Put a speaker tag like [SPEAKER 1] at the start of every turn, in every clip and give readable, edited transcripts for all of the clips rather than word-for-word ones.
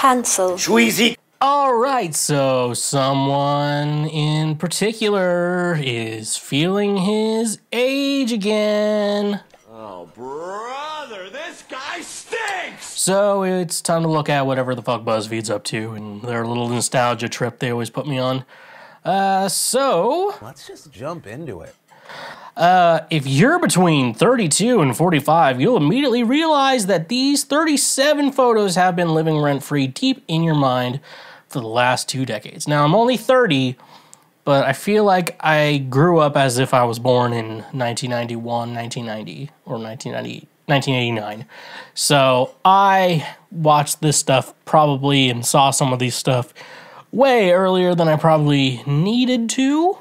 [SPEAKER 1] Cancelled.
[SPEAKER 2] Schweezy.
[SPEAKER 3] Alright, so someone in particular is feeling his age again.
[SPEAKER 2] Oh, brother, this guy stinks!
[SPEAKER 3] So it's time to look at whatever the fuck BuzzFeed's up to and their little nostalgia trip they always put me on. So
[SPEAKER 4] let's just jump into it.
[SPEAKER 3] If you're between 32 and 45, you'll immediately realize that these 37 photos have been living rent-free deep in your mind for the last 2 decades. Now, I'm only 30, but I feel like I grew up as if I was born in 1991, 1990, or 1989. So I watched this stuff probably and saw some of these stuff way earlier than I probably needed to.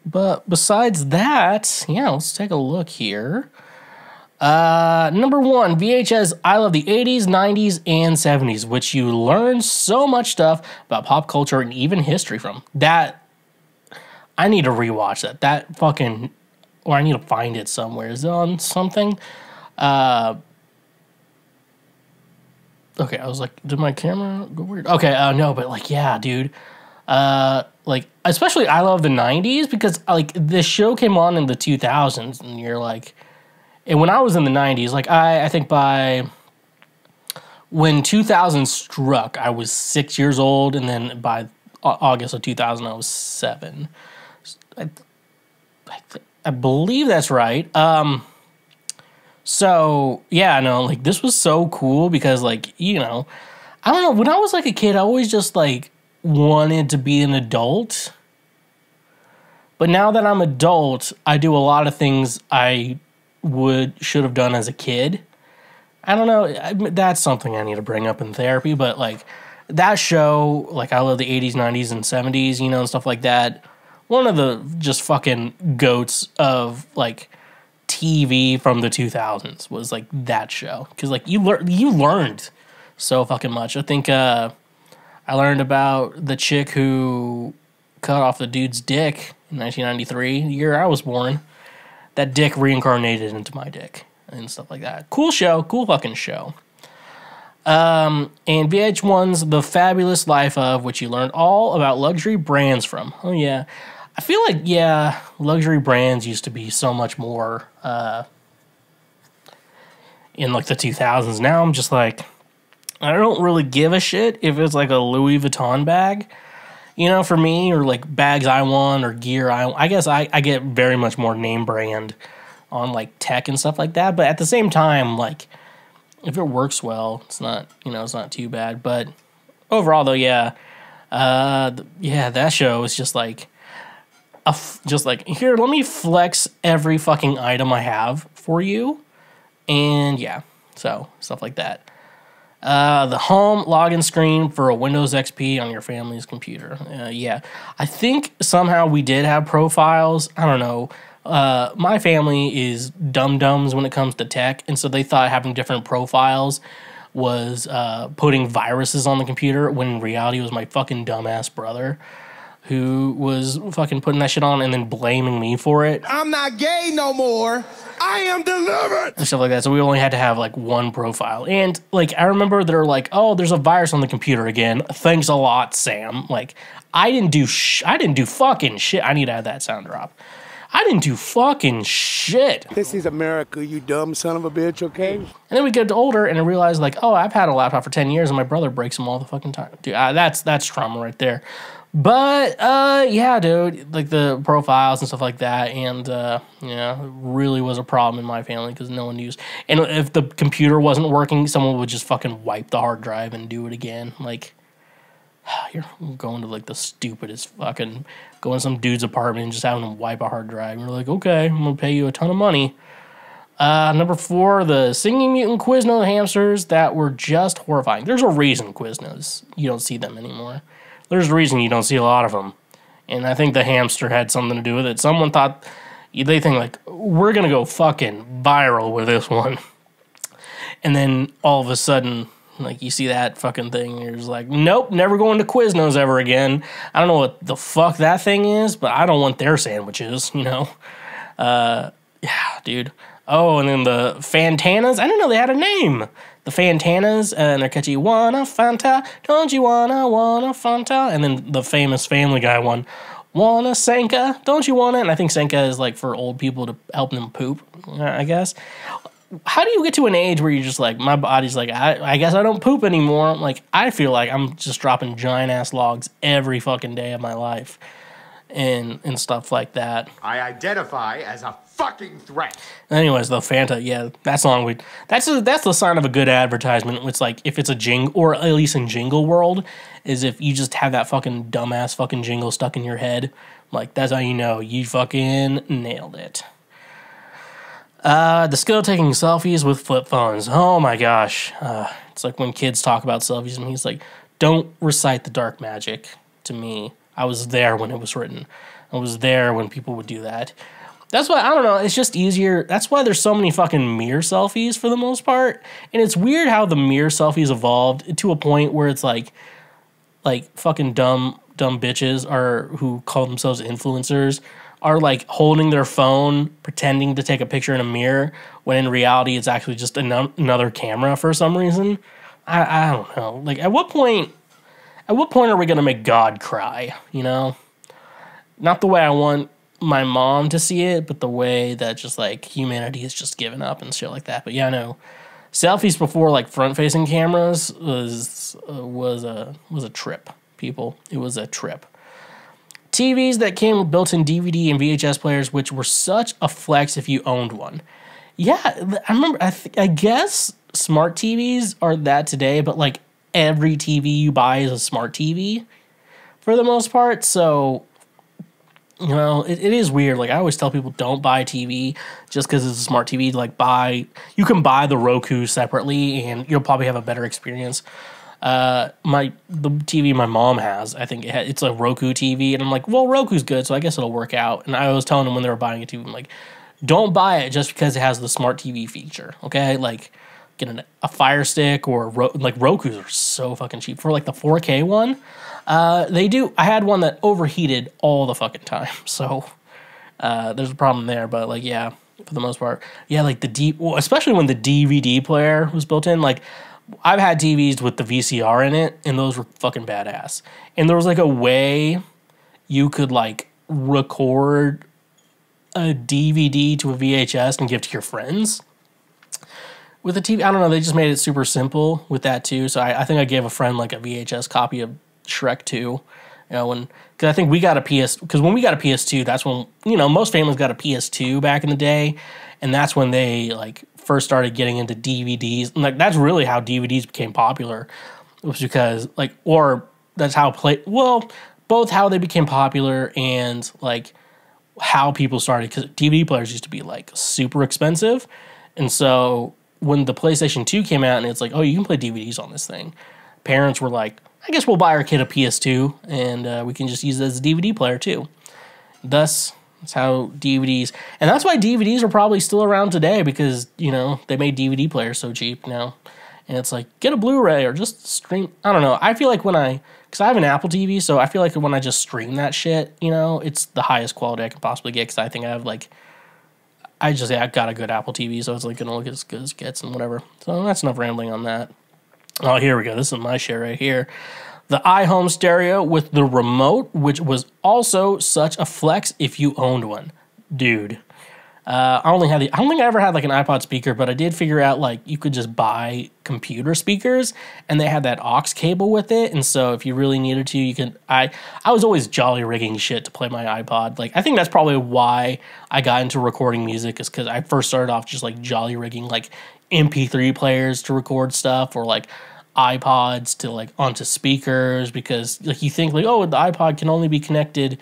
[SPEAKER 3] But besides that, yeah, let's take a look here. Number 1, VHS, I love the 80s, 90s, and 70s, which you learn so much stuff about pop culture and even history from. That, I need to rewatch that. That fucking, or I need to find it somewhere. Is it on something? Okay, I was like, did my camera go weird? Okay, no, but like, yeah, dude. Like, especially I love the 90s because, like, this show came on in the 2000s, and you're like, and when I was in the 90s, like, I think by when 2000 struck, I was 6 years old, and then by August of 2000, I was 7. I believe that's right. So, yeah, no, like, this was so cool because, like, you know, I don't know, when I was, like, a kid, I always just, like, wanted to be an adult. But now that I'm adult, I do a lot of things I should have done as a kid. I don't know, that's something I need to bring up in therapy, but, like, that show, like, I love the 80s, 90s, and 70s, you know, and stuff like that. One of the just fucking goats of, like, TV from the 2000s was, like, that show. Because, like, you learned so fucking much. I think, I learned about the chick who cut off the dude's dick in 1993, the year I was born. That dick reincarnated into my dick and stuff like that. Cool show, cool fucking show. And VH1's The Fabulous Life of, which you learned all about luxury brands from. Oh, yeah. I feel like, yeah, luxury brands used to be so much more in, like, the 2000s. Now I'm just like, I don't really give a shit if it's, like, a Louis Vuitton bag, you know, for me, or, like, bags I want or gear I guess I get very much more name brand on, like, tech and stuff like that. But at the same time, like, if it works well, it's not, you know, it's not too bad. But overall, though, yeah, yeah, that show is just like, just like, here, let me flex every fucking item I have for you. And yeah, so stuff like that. The home login screen for a Windows XP on your family's computer. Yeah, I think somehow we did have profiles. I don't know. My family is dum-dums when it comes to tech, and so they thought having different profiles was putting viruses on the computer, when in reality it was my fucking dumbass brother who was fucking putting that shit on and then blaming me for it.
[SPEAKER 5] I'm not gay no more. I am delivered.
[SPEAKER 3] And stuff like that. So we only had to have, like, one profile. And, like, I remember they're like, oh, there's a virus on the computer again. Thanks a lot, Sam. Like, I didn't do fucking shit. I need to add that sound drop. I didn't do fucking shit.
[SPEAKER 5] This is America, you dumb son of a bitch, okay?
[SPEAKER 3] And then we get older and I realized, like, oh, I've had a laptop for 10 years and my brother breaks them all the fucking time. Dude, that's trauma right there. But, yeah, dude, like, the profiles and stuff like that, and, yeah, it really was a problem in my family because no one used, and if the computer wasn't working, someone would just fucking wipe the hard drive and do it again. Like, you're going to, like, the stupidest fucking, going to some dude's apartment and just having him wipe a hard drive. And you're like, okay, I'm going to pay you a ton of money. Number 4, the singing mutant Quiznos hamsters that were just horrifying. There's a reason Quiznos, you don't see them anymore. There's a reason you don't see a lot of them. And I think the hamster had something to do with it. Someone thought, they think, like, we're going to go fucking viral with this one. And then all of a sudden, like, you see that fucking thing, and you're just like, nope, never going to Quiznos ever again. I don't know what the fuck that thing is, but I don't want their sandwiches, you know? Yeah, dude. Oh, and then the Fantanas. I didn't know they had a name. the Fantanas, and they're catchy, wanna Fanta, don't you wanna Fanta? And then the famous Family Guy one, wanna Sanka, don't you wanna? And I think Sanka is like for old people to help them poop, I guess. How do you get to an age where you're just like, my body's like, I guess I don't poop anymore? Like, I feel like I'm just dropping giant-ass logs every fucking day of my life and stuff like that.
[SPEAKER 2] I identify as a fucking threat.
[SPEAKER 3] Anyways, the Fanta, yeah, that song, that's the sign of a good advertisement. It's like, if it's a jingle, or at least in jingle world, is if you just have that fucking dumbass fucking jingle stuck in your head. Like, that's how you know you fucking nailed it. The skill of taking selfies with flip phones. Oh my gosh. It's like when kids talk about selfies and he's like, don't recite the dark magic to me. I was there when it was written. I was there when people would do that. That's why, I don't know, it's just easier. That's why there's so many fucking mirror selfies for the most part. And it's weird how the mirror selfies evolved to a point where it's like fucking dumb bitches who call themselves influencers are like holding their phone, pretending to take a picture in a mirror, when in reality it's actually just another camera for some reason. I don't know. Like, at what point are we gonna make God cry? You know, not the way I want my mom to see it, but the way that just like humanity has just given up and shit like that. But yeah, no, selfies before like front-facing cameras was a trip, people. It was a trip. TVs that came with built-in DVD and VHS players, which were such a flex if you owned one. Yeah, I remember, I guess smart TVs are that today, but like every TV you buy is a smart TV for the most part. So, you know, it is weird. Like, I always tell people, don't buy a TV just because it's a smart TV. Like, you can buy the Roku separately and you'll probably have a better experience. The TV my mom has, I think it's a Roku TV, and I'm like, well, Roku's good, so I guess it'll work out. And I was telling them when they were buying a TV, I'm like, don't buy it just because it has the smart TV feature, okay? Like, get a Fire Stick or like Roku's are so fucking cheap for like the 4K one. They do. I had one that overheated all the fucking time, so there's a problem there. But like, yeah, for the most part, yeah, like especially when the DVD player was built in, like. I've had TVs with the VCR in it, and those were fucking badass. And there was like a way you could like record a DVD to a VHS and give to your friends with a TV. I don't know, they just made it super simple with that too. So I think I gave a friend like a VHS copy of Shrek 2. You know, because I think we got because when we got a PS2, that's when, you know, most families got a PS2 back in the day, and that's when they like first started getting into DVDs. And like, that's really how DVDs became popular. It was because like, or that's how both how they became popular and like how people started, because DVD players used to be like super expensive. And so when the PlayStation 2 came out and it's like, oh, you can play DVDs on this thing, parents were like, I guess we'll buy our kid a PS2 and we can just use it as a DVD player too. Thus, that's how DVDs, and that's why DVDs are probably still around today, because, you know, they made DVD players so cheap now. And it's like, get a Blu-ray or just stream. I don't know. I feel like because I have an Apple TV, so I feel like when I just stream that shit, you know, it's the highest quality I can possibly get, because I think I have like, I've got a good Apple TV, so it's like going to look as good as it gets and whatever. So that's enough rambling on that. Oh, here we go. This is my share right here. The iHome stereo with the remote, which was also such a flex if you owned one. Dude. I don't think I ever had like an iPod speaker, but I did figure out like you could just buy computer speakers and they had that aux cable with it. And so if you really needed to, you could, I was always jolly rigging shit to play my iPod. Like, I think that's probably why I got into recording music, is because I first started off just like jolly rigging like MP3 players to record stuff, or like iPods to like onto speakers, because like you think like, oh, the iPod can only be connected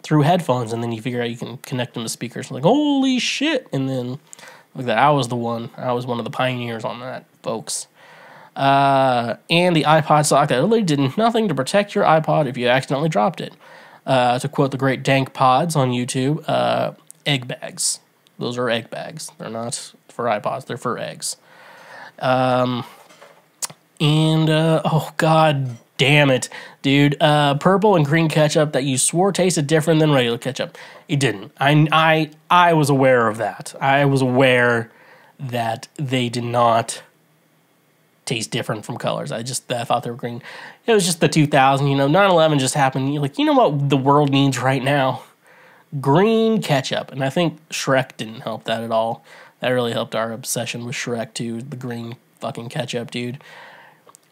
[SPEAKER 3] through headphones, and then you figure out you can connect them to speakers. Like, holy shit. And then like that, I was one of the pioneers on that, folks. And the iPod sock that literally did nothing to protect your iPod if you accidentally dropped it. To quote the great Dank Pods on YouTube, egg bags. Those are egg bags. They're not for iPods, they're for eggs. Oh, god damn it, dude. Purple and green ketchup that you swore tasted different than regular ketchup. It didn't. I was aware of that. I was aware that they did not taste different from colors. I thought they were green. It was just the 2000, 9/11 just happened. You're like, you know what the world needs right now? Green ketchup. And I think Shrek didn't help that at all. That really helped our obsession with Shrek too, the green fucking ketchup, dude.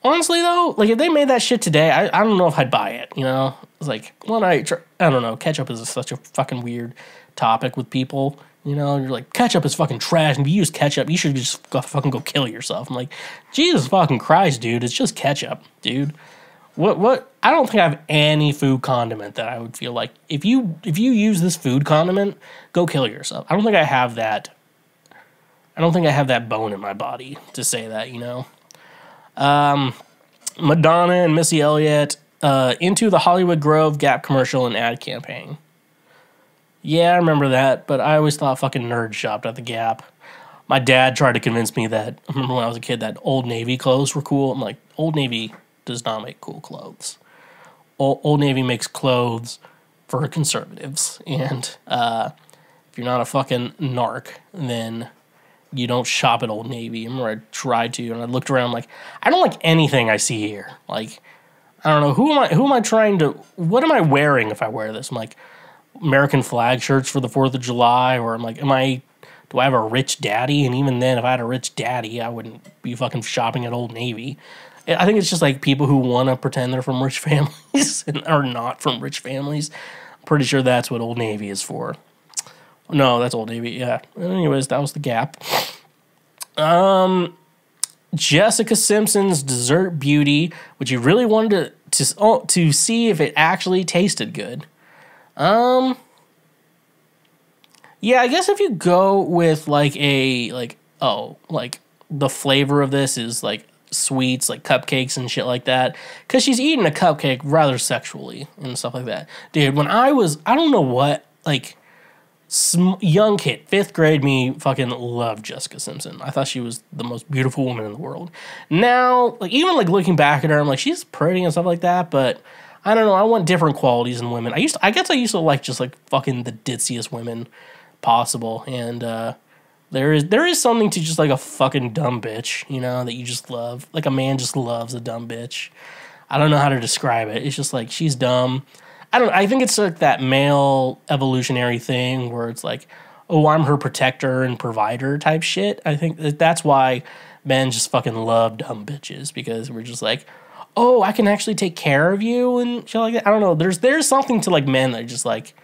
[SPEAKER 3] Honestly though, like if they made that shit today, I don't know if I'd buy it, It's like, I don't know, ketchup is such a fucking weird topic with people. You're like, ketchup is fucking trash, and if you use ketchup, you should just fucking go kill yourself. I'm like, Jesus fucking Christ, dude, it's just ketchup, dude. What? I don't think I have any food condiment that I would feel like, if you use this food condiment, go kill yourself. I don't think I have that. I don't think I have that bone in my body to say that, Madonna and Missy Elliott into the Hollywood Grove Gap commercial and ad campaign. Yeah, I remember that, but I always thought fucking nerds shopped at the Gap. My dad tried to convince me that, I remember when I was a kid, that Old Navy clothes were cool. I'm like, Old Navy does not make cool clothes. Old Navy makes clothes for conservatives, and if you're not a fucking narc, then you don't shop at Old Navy. I remember I tried to, and I looked around, like, I don't like anything I see here. Like, I don't know, what am I wearing if I wear this? I'm like, American flag shirts for the 4th of July, or I'm like, do I have a rich daddy? And even then, if I had a rich daddy, I wouldn't be fucking shopping at Old Navy. I think it's just like people who want to pretend they're from rich families and are not from rich families. I'm pretty sure that's what Old Navy is for. No, that's Old Navy, yeah. Anyways, that was the Gap. Jessica Simpson's Dessert Beauty, which you really wanted to see if it actually tasted good. Yeah, I guess if you go with the flavor of this is like sweets, like cupcakes and shit like that, because she's eating a cupcake rather sexually and stuff like that. Dude, when I don't know what, like, young kid, 5th grade me fucking loved Jessica Simpson. I thought she was the most beautiful woman in the world. Now, like, even like looking back at her, I'm like, she's pretty and stuff like that, but I don't know, I want different qualities in women. I guess I used to like just like fucking the ditziest women possible, and there is something to just like a fucking dumb bitch, that you just love. Like a man just loves a dumb bitch. I don't know how to describe it. It's just like, she's dumb. I think it's like that male evolutionary thing where it's like, oh, I'm her protector and provider type shit. I think that's why men just fucking love dumb bitches, because we're just like, oh, I can actually take care of you and shit like that. I don't know. There's something to like men that just like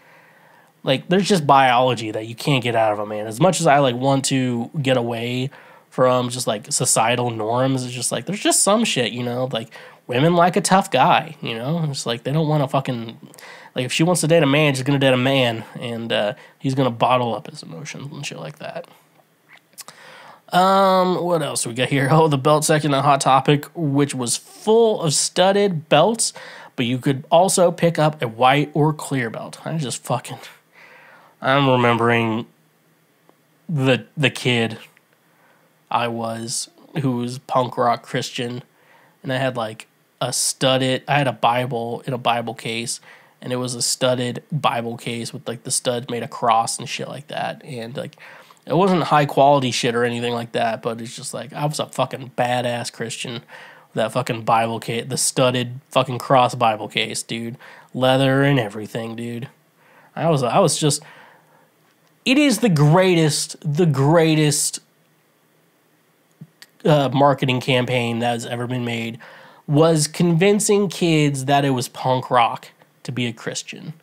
[SPEAKER 3] there's just biology that you can't get out of a man. As much as I like want to get away from just like societal norms, it's just like there's just some shit, like women like a tough guy, It's like they don't want to fucking, like, if she wants to date a man, she's gonna date a man, and he's gonna bottle up his emotions and shit like that. What else do we got here? Oh, the belt section on Hot Topic, which was full of studded belts, but you could also pick up a white or clear belt. I'm remembering the kid I was, who was punk rock Christian, and I had like I had a Bible in a Bible case, and it was a studded Bible case with like the stud made a cross and shit like that, and like it wasn't high quality shit or anything like that, but it's just like I was a fucking badass Christian with that fucking Bible case, the studded fucking cross Bible case, dude, leather and everything, dude. I was just, it is the greatest marketing campaign that has ever been made, was convincing kids that it was punk rock to be a Christian.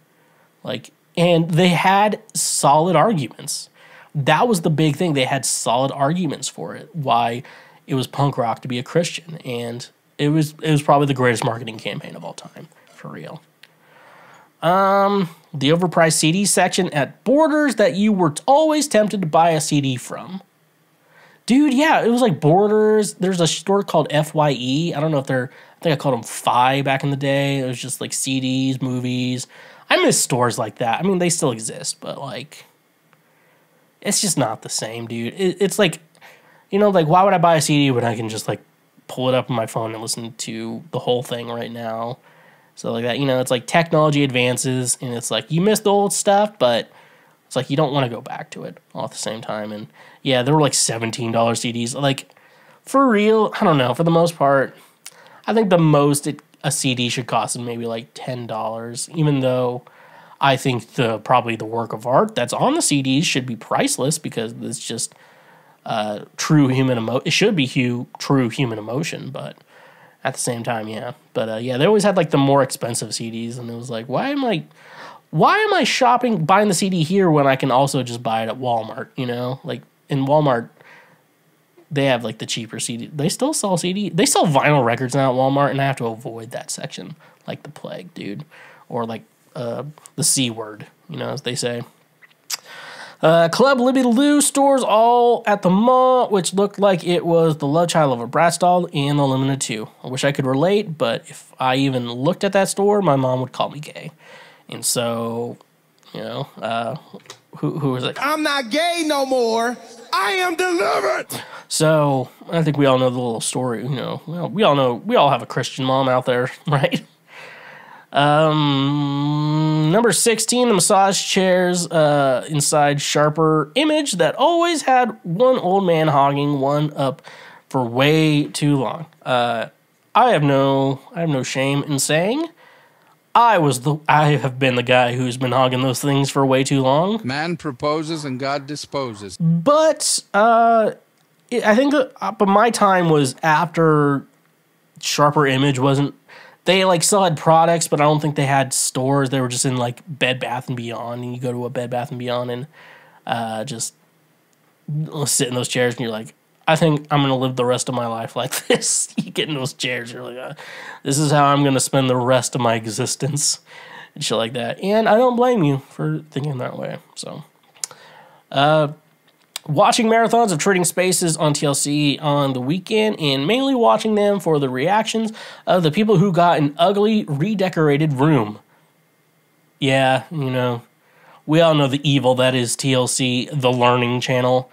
[SPEAKER 3] Like, and they had solid arguments. That was the big thing. They had solid arguments for it, why it was punk rock to be a Christian. And it was probably the greatest marketing campaign of all time, for real. The overpriced CD section at Borders that you were always tempted to buy a CD from. Dude, yeah, it was like Borders. There's a store called FYE. I don't know if I think I called them Fi back in the day. It was just like CDs, movies. I miss stores like that. I mean, they still exist, but like, it's just not the same, dude. It's like, like, why would I buy a CD when I can just like pull it up on my phone and listen to the whole thing right now? So like that, it's like technology advances, and it's like you miss the old stuff, but it's like you don't want to go back to it all at the same time. And yeah, there were like $17 CDs. Like, for real, I don't know. For the most part, I think the most a CD should cost is maybe like $10, even though I think probably the work of art that's on the CDs should be priceless because it's just true human emotion. It should be true human emotion, but at the same time, yeah. But yeah, they always had like the more expensive CDs, and it was like, why am I buying the CD here when I can also just buy it at Walmart? You know, like in Walmart, they have like the cheaper CD. They still sell CD. They sell vinyl records now at Walmart, and I have to avoid that section like the plague, dude, or like the C word, you know, as they say. Club Libby Lou stores all at the mall, which looked like it was the love child of a Bratz doll and the Limited 2. I wish I could relate, but if I even looked at that store, my mom would call me gay. And so, you know, who was it?
[SPEAKER 5] I'm not gay no more. I am delivered.
[SPEAKER 3] So I think we all know the little story. You know, well, we all have a Christian mom out there, right? Number 16, the massage chairs inside Sharper image that always had one old man hogging one up for way too long. I have no shame in saying I have been the guy who's been hogging those things for way too long.
[SPEAKER 1] Man proposes and God disposes.
[SPEAKER 3] But I think but my time was after Sharper Image wasn't. They like still had products, but I don't think they had stores. They were just in like Bed Bath and Beyond, and you go to a Bed Bath and Beyond and just sit in those chairs, and you're like, I think I'm gonna live the rest of my life like this. You get in those chairs, you're like, this is how I'm gonna spend the rest of my existence, and shit like that. And I don't blame you for thinking that way. So, watching marathons of Trading Spaces on TLC on the weekend, and mainly watching them for the reactions of the people who got an ugly, redecorated room. Yeah, you know, we all know the evil that is TLC, the Learning Channel,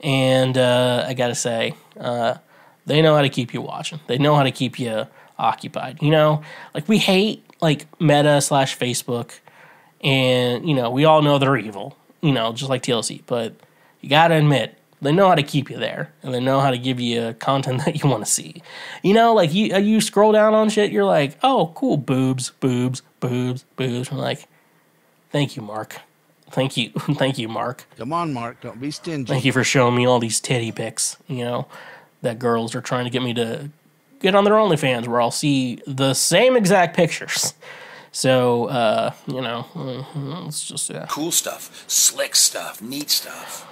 [SPEAKER 3] and I gotta say, they know how to keep you watching. They know how to keep you occupied. You know, like we hate like Meta/Facebook, and you know we all know they're evil. You know, just like TLC, but you gotta admit, they know how to keep you there, and they know how to give you content that you want to see. You know, like you scroll down on shit, you're like, oh, cool, boobs, boobs, boobs, boobs. I'm like, thank you, Mark. Thank you, thank you, Mark.
[SPEAKER 1] Come on, Mark, don't be stingy.
[SPEAKER 3] Thank you for showing me all these titty pics. You know, that girls are trying to get me to get on their OnlyFans, where I'll see the same exact pictures. So, you know, it's just
[SPEAKER 6] cool stuff, slick stuff, neat stuff.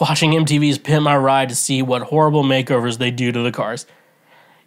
[SPEAKER 3] Watching MTV's Pimp My Ride to see what horrible makeovers they do to the cars.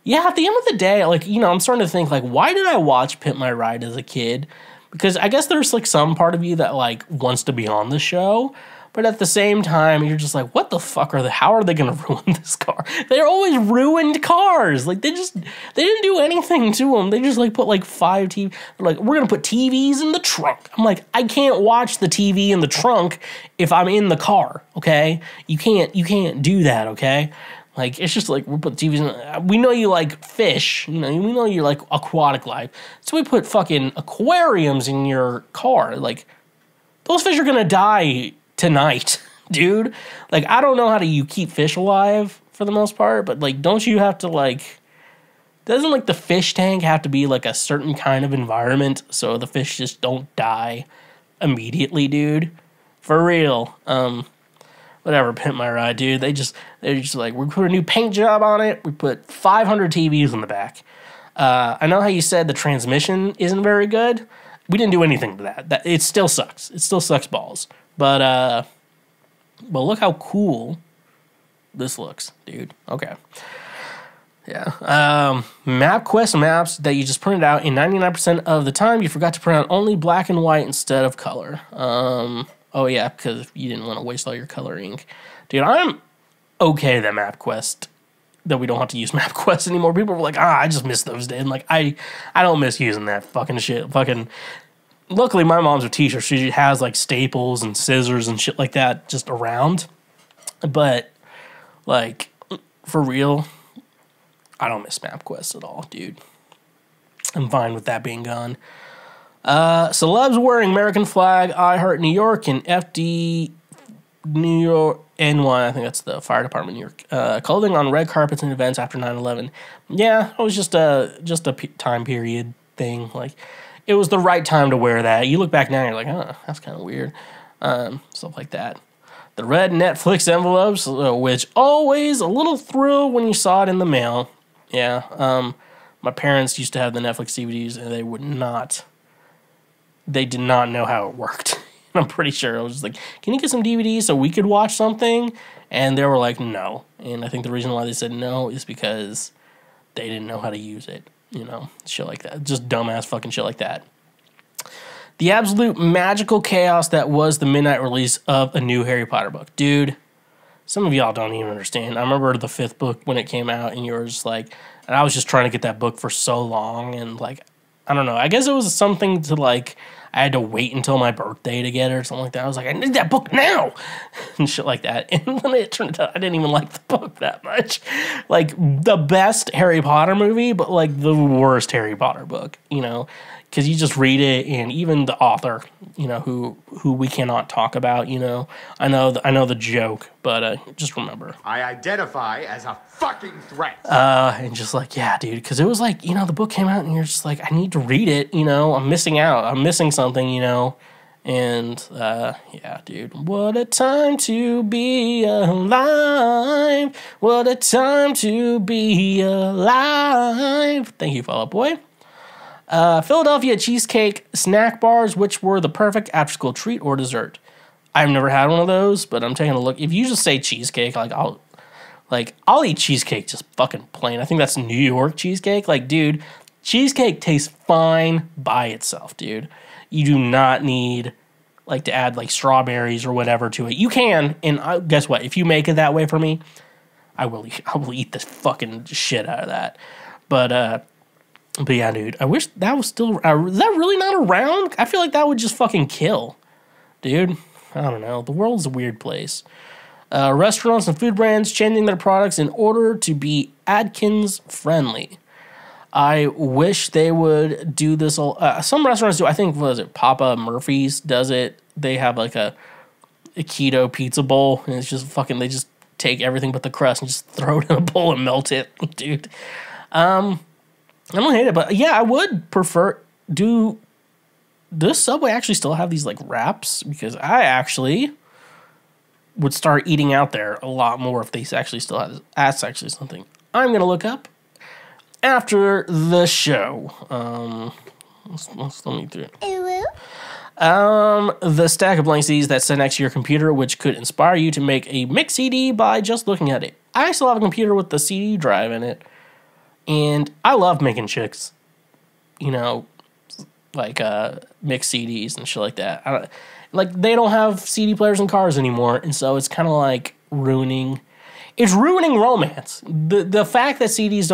[SPEAKER 3] Yeah, at the end of the day, like, you know, I'm starting to think, like, why did I watch Pimp My Ride as a kid? Because I guess there's, like, some part of you that, like, wants to be on the show, but at the same time, you're just like, what the fuck how are they going to ruin this car? They're always ruined cars. Like, they didn't do anything to them. They just, like, put, like, 5 TVs. They're like, we're going to put TVs in the trunk. I'm like, I can't watch the TV in the trunk if I'm in the car, okay? You can't do that, okay? Like, it's just like, we put TVs in. We know you like fish, you know, we know you like aquatic life. So we put fucking aquariums in your car. Like, those fish are going to die tonight, dude. Like, I don't know how you keep fish alive for the most part, but like, don't you have to like, doesn't like the fish tank have to be like a certain kind of environment so the fish just don't die immediately, dude? For real. Whatever, Pimp My Ride, dude. They're just like, we put a new paint job on it. We put 500 TVs in the back. I know how you said the transmission isn't very good. We didn't do anything to that. It still sucks. It still sucks balls. But look how cool this looks, dude. Okay. Yeah. MapQuest maps that you just printed out, in 99% of the time, you forgot to print out only black and white instead of color. Oh, yeah, because you didn't want to waste all your color ink. Dude, I'm okay that MapQuest, that we don't have to use MapQuest anymore. People were like, I just miss those days. And like, I don't miss using that fucking shit. Luckily, my mom's a teacher. She has, like, staples and scissors and shit like that just around. But, like, for real, I don't miss MapQuest at all, dude. I'm fine with that being gone. Celebs wearing American flag, I Heart New York, and FD New York N1, I think that's the fire department in New York. Clothing on red carpets and events after 9/11. Yeah, it was just a time period thing. Like, it was the right time to wear that. You look back now, and you're like, oh, that's kind of weird. Stuff like that. The red Netflix envelopes, which always a little thrill when you saw it in the mail. Yeah. My parents used to have the Netflix DVDs, and they did not know how it worked. I'm pretty sure. I was just like, can you get some DVDs so we could watch something? And they were like, no. And I think the reason why they said no is because they didn't know how to use it. You know, shit like that. Just dumbass fucking shit like that. The absolute magical chaos that was the midnight release of a new Harry Potter book. Dude, some of y'all don't even understand. I remember the 5th book when it came out, and you were just like, and I was just trying to get that book for so long, and like, I don't know. I guess it was something to like, I had to wait until my birthday to get it or something like that. I was like, I need that book now! And shit like that. And then it turned out I didn't even like the book that much. Like, the best Harry Potter movie, but like the worst Harry Potter book, you know? Because you just read it, and even the author, you know, who we cannot talk about, you know. I know the joke, but just remember.
[SPEAKER 2] I identify as a fucking threat.
[SPEAKER 3] And just like, yeah, dude, because it was like, you know, the book came out, and you're just like, I need to read it, you know. I'm missing out. I'm missing something, you know. And, yeah, dude. What a time to be alive. What a time to be alive. Thank you, Fall Out Boy. Philadelphia cheesecake snack bars, which were the perfect after-school treat or dessert. I've never had one of those, but I'm taking a look. If you just say cheesecake, I'll eat cheesecake just fucking plain. I think that's New York cheesecake. Like, dude, cheesecake tastes fine by itself, dude. You do not need like to add like strawberries or whatever to it. You can, and guess what? If you make it that way for me, I will eat the fucking shit out of that. But yeah, dude, I wish that was still... is that really not around? I feel like that would just fucking kill. Dude, I don't know. The world's a weird place. Restaurants and food brands changing their products in order to be Adkins-friendly. I wish they would do this... some restaurants do. I think, what is it? Papa Murphy's does it. They have like a keto pizza bowl, and it's just fucking... They just take everything but the crust and just throw it in a bowl and melt it. Dude. I don't hate it, but yeah, I would prefer... Does Subway actually still have these, like, wraps? Because I actually would start eating out there a lot more if they actually still have... That's actually something I'm going to look up after the show. Let me do it. The stack of blank CDs that sit next to your computer, which could inspire you to make a mix CD by just looking at it. I still have a computer with the CD drive in it. And I love making chicks, you know, like mix CDs and shit like that. They don't have CD players in cars anymore, and so it's kind of like ruining romance. The fact that CDs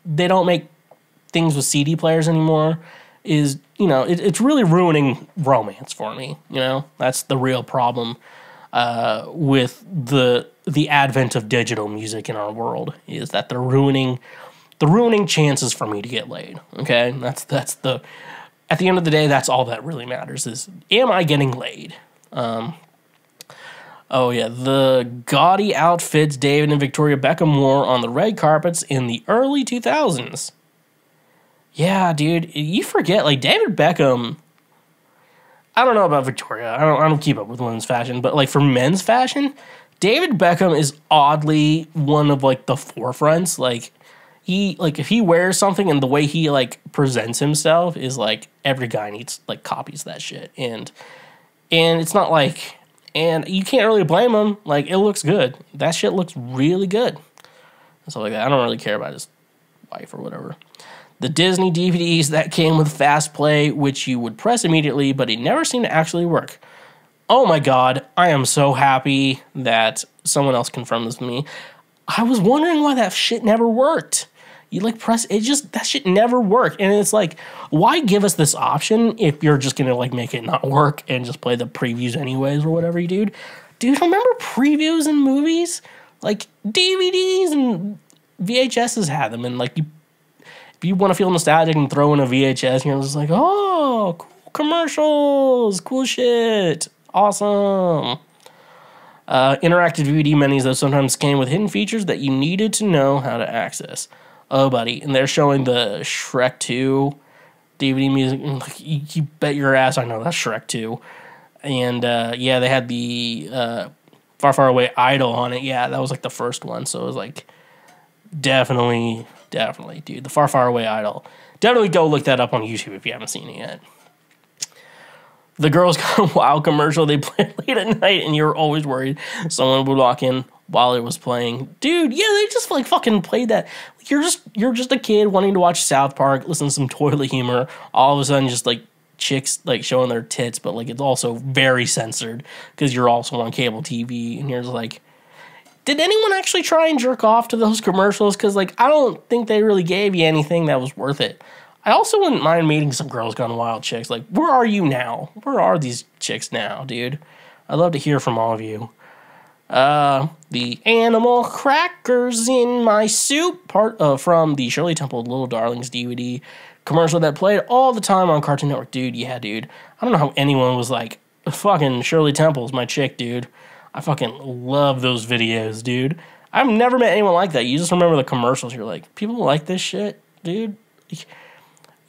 [SPEAKER 3] they don't make things with CD players anymore is, you know, it's really ruining romance for me. You know, that's the real problem with the advent of digital music in our world, is that they're ruining chances for me to get laid. Okay, that's the... At the end of the day, that's all that really matters is, am I getting laid? Oh yeah, the gaudy outfits David and Victoria Beckham wore on the red carpets in the early 2000s. Yeah, dude, you forget, like, David Beckham... I don't know about Victoria. I don't keep up with women's fashion, but like for men's fashion, David Beckham is oddly one of like the forefronts. Like, if he wears something and the way he like presents himself is like every guy needs like copies that shit. And it's not like, and you can't really blame him. Like, it looks good. That shit looks really good. And stuff like that. I don't really care about his wife or whatever. The Disney DVDs that came with Fast Play, which you would press immediately, but it never seemed to actually work. Oh my God, I am so happy that someone else confirmed this with me. I was wondering why that shit never worked. You like press it, just that shit never worked. And it's like, why give us this option if you're just gonna like make it not work and just play the previews anyways or whatever you do? Dude, remember previews in movies? Like DVDs and VHSs had them, and like if you want to feel nostalgic and throw in a VHS, and you're just like, oh, cool commercials, cool shit, awesome. Interactive DVD menus, though, sometimes came with hidden features that you needed to know how to access. Oh, buddy. And they're showing the Shrek 2 DVD music. You bet your ass I know that's Shrek 2. And, yeah, they had the Far, Far Away Idol on it. Yeah, that was, like, the first one. So it was, like, definitely, dude. The Far, Far Away Idol. Definitely go look that up on YouTube if you haven't seen it yet. The Girls Gone Wild commercial, they played late at night, and you're always worried someone would walk in while it was playing. Dude, yeah, they just like fucking played that. You're just a kid wanting to watch South Park, listen to some toilet humor. All of a sudden, just like chicks like showing their tits, but like it's also very censored because you're also on cable TV, and you're just like, did anyone actually try and jerk off to those commercials? Because like I don't think they really gave you anything that was worth it. I also wouldn't mind meeting some Girls Gone Wild chicks. Like, where are you now? Where are these chicks now, dude? I'd love to hear from all of you. The animal crackers in my soup, part from the Shirley Temple Little Darlings DVD commercial that played all the time on Cartoon Network. Dude, yeah, dude. I don't know how anyone was like, fucking Shirley Temple's my chick, dude. I fucking love those videos, dude. I've never met anyone like that. You just remember the commercials. You're like, people like this shit, dude?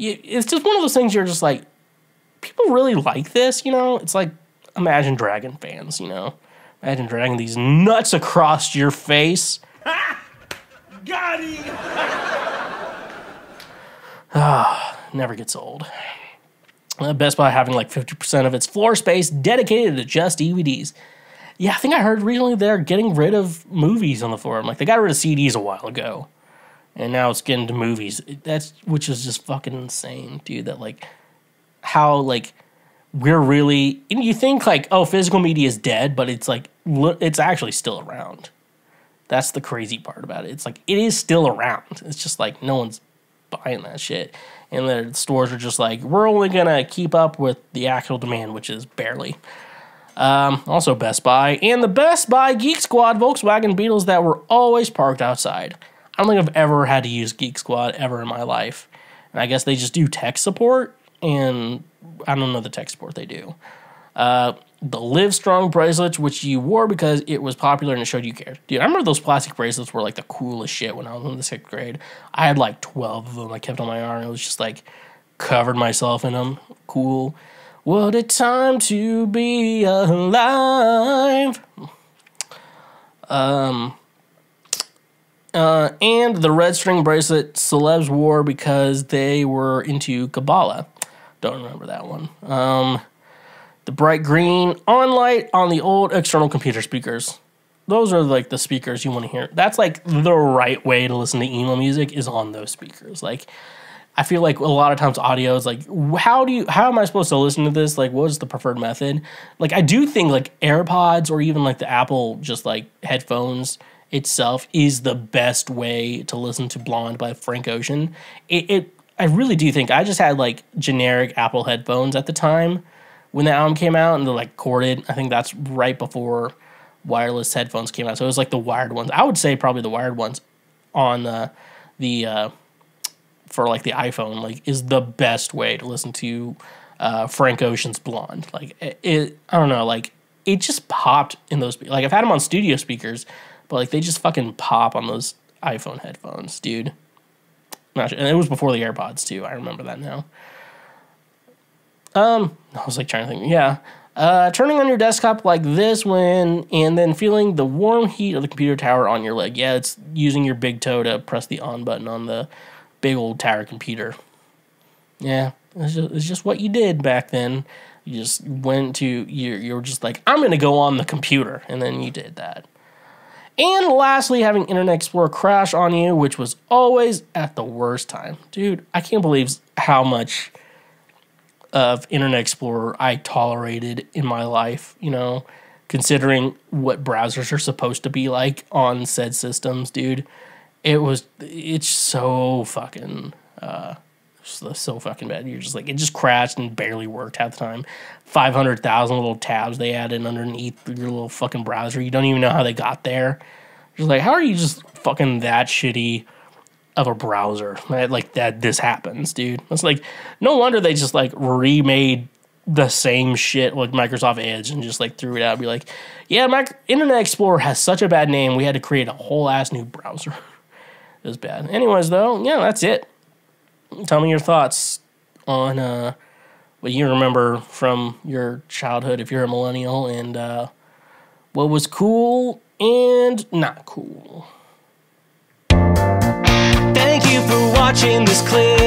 [SPEAKER 3] It's just one of those things you're just like, people really like this, you know? It's like Imagine Dragon fans, you know? Imagine Dragon these nuts across your face.
[SPEAKER 5] Got him!
[SPEAKER 3] Never gets old. Best Buy having like 50% of its floor space dedicated to just DVDs. Yeah, I think I heard recently they're getting rid of movies on the floor. Like, they got rid of CDs a while ago. And now it's getting to movies. Which is just fucking insane, dude. That like, how like we're really. And you think like, oh, physical media is dead, but it's like it's actually still around. That's the crazy part about it. It's like it is still around. It's just like no one's buying that shit, and the stores are just like, we're only gonna keep up with the actual demand, which is barely. Also Best Buy and the Best Buy Geek Squad Volkswagen Beetles that were always parked outside. I don't think I've ever had to use Geek Squad ever in my life. And I guess they just do tech support, and I don't know the tech support they do. The Live Strong bracelets, which you wore because it was popular and it showed you cared. Dude, I remember those plastic bracelets were like the coolest shit when I was in the 6th grade. I had like 12 of them I kept on my arm. It was just like covered myself in them. Cool. What a time to be alive. And the red string bracelet celebs wore because they were into Kabbalah. Don't remember that one. The bright green on light on the old external computer speakers. Those are like the speakers you want to hear. That's like the right way to listen to emo music is on those speakers. Like, I feel like a lot of times audio is like, how am I supposed to listen to this? Like, what is the preferred method? Like, I do think like AirPods or even like the Apple just like headphones itself is the best way to listen to Blonde by Frank Ocean. I really do think I just had like generic Apple headphones at the time when the album came out, and they're like corded. I think that's right before wireless headphones came out. So it was like the wired ones. I would say probably the wired ones on for like the iPhone like is the best way to listen to Frank Ocean's Blonde. Like I don't know, like it just popped in those. Like I've had them on studio speakers, but like they just fucking pop on those iPhone headphones, dude. And it was before the AirPods too. I remember that now. I was like trying to think. Yeah. Turning on your desktop like this and then feeling the warm heat of the computer tower on your leg. Yeah, it's using your big toe to press the on button on the big old tower computer. Yeah, it's just what you did back then. You just went to, you were just like, I'm going to go on the computer. And then you did that. And lastly, having Internet Explorer crash on you, which was always at the worst time. Dude, I can't believe how much of Internet Explorer I tolerated in my life, you know, considering what browsers are supposed to be like on said systems, dude. It's so fucking, so fucking bad. You're just like, it just crashed and barely worked half the time. 500,000 little tabs they added underneath your little fucking browser. You don't even know how they got there. Just like, how are you just fucking that shitty of a browser? Like that, this happens, dude. It's like, no wonder they just like remade the same shit like Microsoft Edge and just like threw it out. Be like, yeah, Internet Explorer has such a bad name. We had to create a whole ass new browser. It was bad. Anyways, though, yeah, that's it. Tell me your thoughts on what you remember from your childhood if you're a millennial, and what was cool and not cool. Thank you for watching this clip.